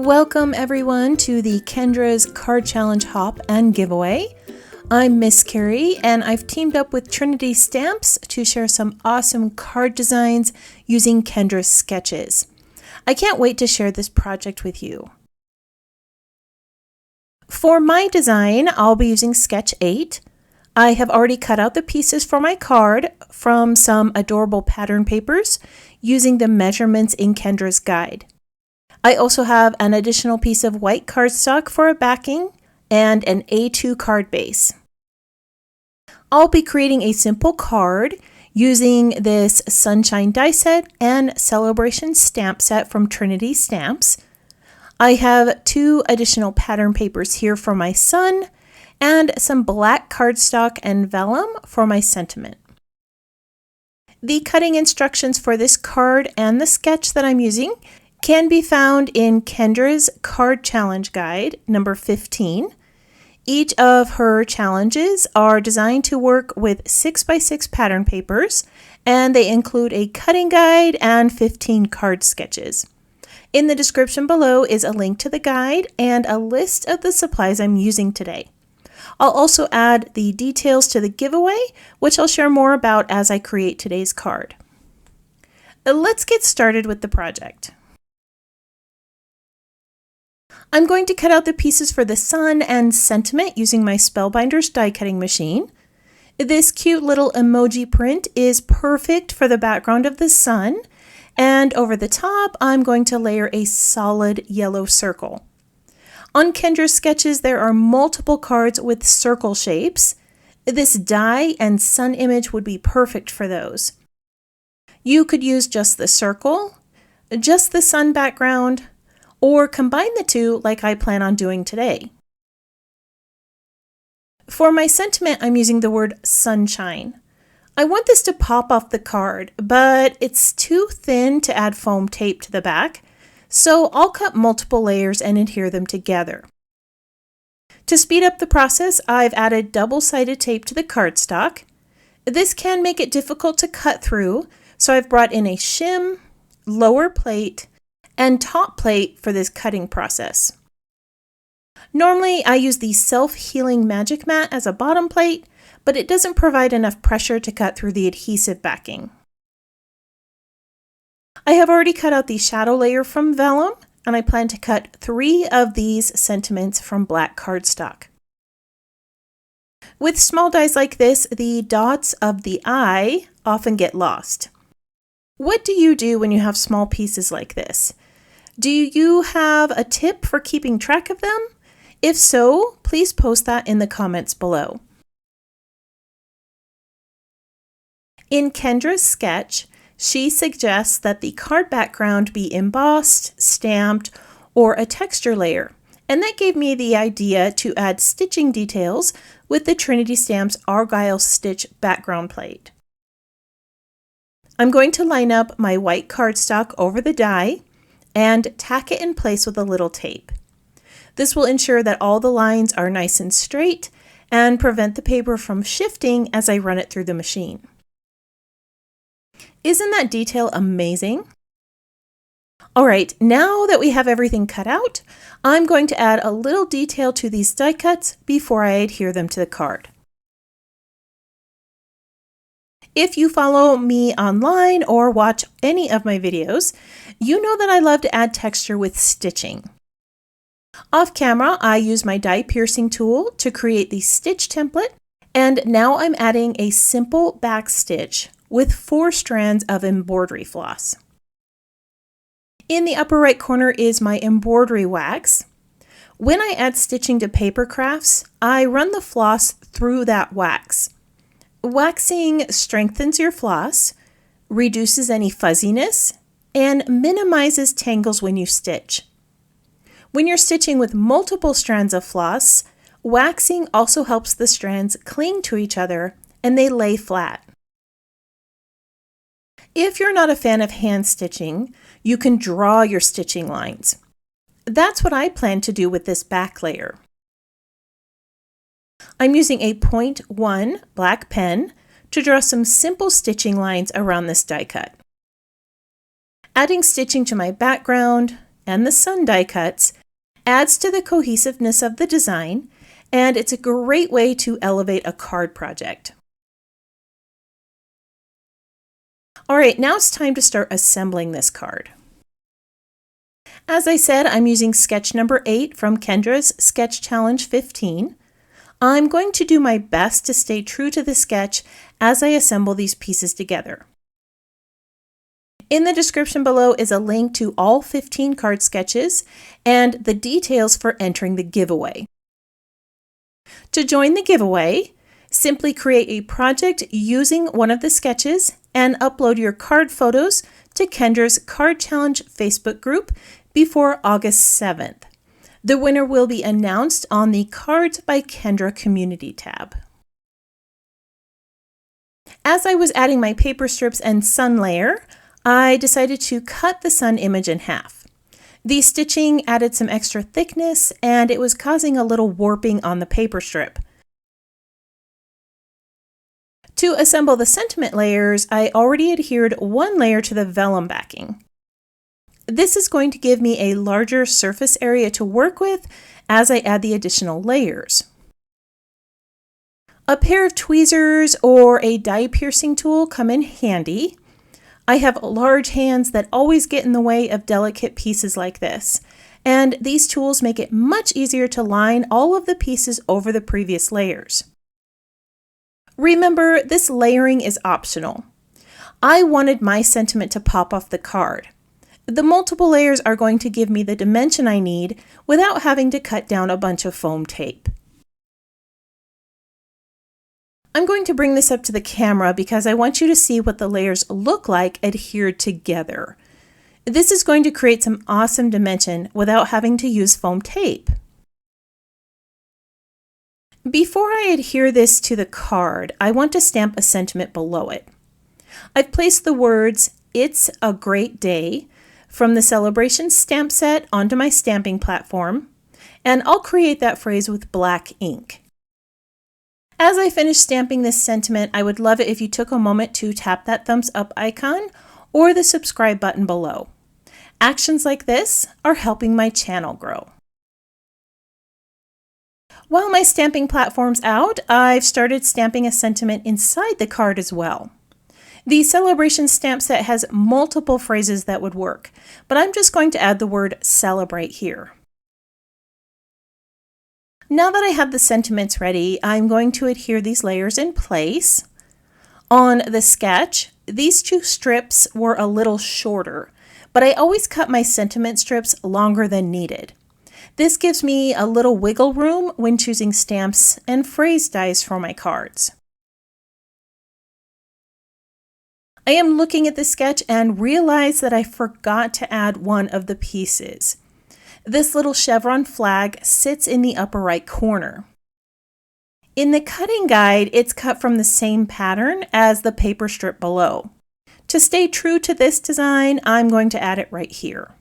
Welcome everyone to the Kendras Card Challenge Hop and Giveaway. I'm Miss Carrie and I've teamed up with Trinity Stamps to share some awesome card designs using Kendra sketches. I can't wait to share this project with you. For my design, I'll be using sketch 8. I have already cut out the pieces for my card from some adorable pattern papers using the measurements in Kendra's guide. I also have an additional piece of white cardstock for a backing and an A2 card base. I'll be creating a simple card using this Sunshine die set and Celebration stamp set from Trinity Stamps. I have 2 additional pattern papers here for my sun and some black cardstock and vellum for my sentiment. The cutting instructions for this card and the sketch that I'm using can be found in Kendra's Card Challenge Guide, number 15. Each of her challenges are designed to work with 6x6 pattern papers, and they include a cutting guide and 15 card sketches. In the description below is a link to the guide and a list of the supplies I'm using today. I'll also add the details to the giveaway, which I'll share more about as I create today's card. Let's get started with the project. I'm going to cut out the pieces for the sun and sentiment using my Spellbinders die cutting machine. This cute little emoji print is perfect for the background of the sun, and over the top I'm going to layer a solid yellow circle. On Kendra's sketches there are multiple cards with circle shapes. This die and sun image would be perfect for those. You could use just the circle, just the sun background, or combine the two like I plan on doing today. For my sentiment, I'm using the word sunshine. I want this to pop off the card, but it's too thin to add foam tape to the back, so I'll cut multiple layers and adhere them together. To speed up the process, I've added double-sided tape to the cardstock. This can make it difficult to cut through, so I've brought in a shim, lower plate, and top plate for this cutting process. Normally, I use the self-healing magic mat as a bottom plate, but it doesn't provide enough pressure to cut through the adhesive backing. I have already cut out the shadow layer from vellum, and I plan to cut 3 of these sentiments from black cardstock. With small dies like this, the dots of the eye often get lost. What do you do when you have small pieces like this? Do you have a tip for keeping track of them? If so, please post that in the comments below. In Kendra's sketch, she suggests that the card background be embossed, stamped, or a texture layer, and that gave me the idea to add stitching details with the Trinity Stamps Argyle Stitch background plate. I'm going to line up my white cardstock over the die and tack it in place with a little tape. This will ensure that all the lines are nice and straight and prevent the paper from shifting as I run it through the machine. Isn't that detail amazing? Alright, now that we have everything cut out, I'm going to add a little detail to these die cuts before I adhere them to the card. If you follow me online or watch any of my videos, you know that I love to add texture with stitching. Off camera, I use my die piercing tool to create the stitch template, and now I'm adding a simple back stitch with 4 strands of embroidery floss. In the upper right corner is my embroidery wax. When I add stitching to paper crafts, I run the floss through that wax. Waxing strengthens your floss, reduces any fuzziness, and minimizes tangles when you stitch. When you're stitching with multiple strands of floss, waxing also helps the strands cling to each other and they lay flat. If you're not a fan of hand stitching, you can draw your stitching lines. That's what I plan to do with this back layer. I'm using a 0.1 black pen to draw some simple stitching lines around this die cut. Adding stitching to my background and the sun die cuts adds to the cohesiveness of the design, and it's a great way to elevate a card project. All right, now it's time to start assembling this card. As I said, I'm using sketch number 8 from Kendra's Sketch Challenge 15. I'm going to do my best to stay true to the sketch as I assemble these pieces together. In the description below is a link to all 15 card sketches and the details for entering the giveaway. To join the giveaway, simply create a project using one of the sketches and upload your card photos to Kendra's Card Challenge Facebook group before August 7th. The winner will be announced on the Cards by Kendra community tab. As I was adding my paper strips and sun layer, I decided to cut the sun image in half. The stitching added some extra thickness and it was causing a little warping on the paper strip. To assemble the sentiment layers, I already adhered one layer to the vellum backing. This is going to give me a larger surface area to work with as I add the additional layers. A pair of tweezers or a die piercing tool come in handy. I have large hands that always get in the way of delicate pieces like this, and these tools make it much easier to line all of the pieces over the previous layers. Remember, this layering is optional. I wanted my sentiment to pop off the card. The multiple layers are going to give me the dimension I need without having to cut down a bunch of foam tape. I'm going to bring this up to the camera because I want you to see what the layers look like adhered together. This is going to create some awesome dimension without having to use foam tape. Before I adhere this to the card, I want to stamp a sentiment below it. I've placed the words, "It's a great day," from the Celebration stamp set onto my stamping platform, and I'll create that phrase with black ink. As I finish stamping this sentiment, I would love it if you took a moment to tap that thumbs up icon or the subscribe button below. Actions like this are helping my channel grow. While my stamping platform's out, I've started stamping a sentiment inside the card as well. The Celebration stamp set has multiple phrases that would work, but I'm just going to add the word celebrate here. Now that I have the sentiments ready, I'm going to adhere these layers in place. On the sketch, these two strips were a little shorter, but I always cut my sentiment strips longer than needed. This gives me a little wiggle room when choosing stamps and phrase dies for my cards. I am looking at the sketch and realize that I forgot to add one of the pieces. This little chevron flag sits in the upper right corner. In the cutting guide, it's cut from the same pattern as the paper strip below. To stay true to this design, I'm going to add it right here.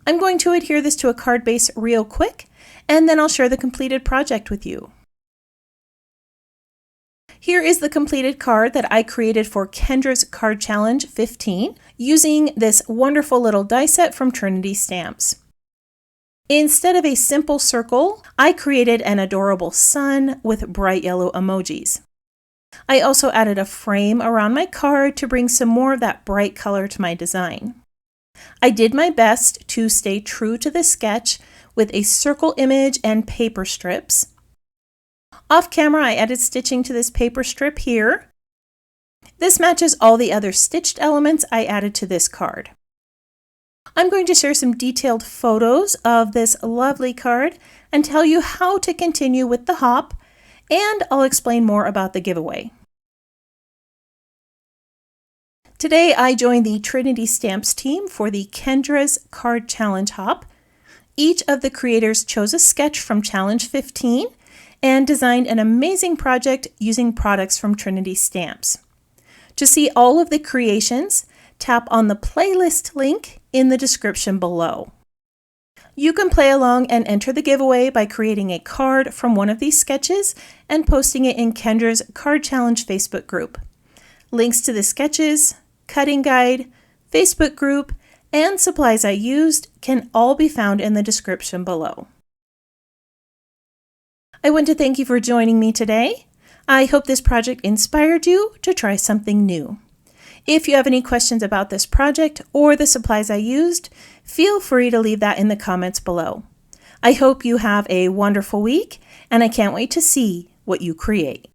I'm going to adhere this to a card base real quick, and then I'll share the completed project with you. Here is the completed card that I created for Kendra's Card Challenge 15 using this wonderful little die set from Trinity Stamps. Instead of a simple circle, I created an adorable sun with bright yellow emojis. I also added a frame around my card to bring some more of that bright color to my design. I did my best to stay true to the sketch with a circle image and paper strips. Off camera, I added stitching to this paper strip here. This matches all the other stitched elements I added to this card. I'm going to share some detailed photos of this lovely card and tell you how to continue with the hop, and I'll explain more about the giveaway. Today, I joined the Trinity Stamps team for the Kendra's Card Challenge hop. Each of the creators chose a sketch from Challenge 15 and designed an amazing project using products from Trinity Stamps. To see all of the creations, tap on the playlist link in the description below. You can play along and enter the giveaway by creating a card from one of these sketches and posting it in Kendra's Card Challenge Facebook group. Links to the sketches, cutting guide, Facebook group, and supplies I used can all be found in the description below. I want to thank you for joining me today. I hope this project inspired you to try something new. If you have any questions about this project or the supplies I used, feel free to leave that in the comments below. I hope you have a wonderful week, and I can't wait to see what you create.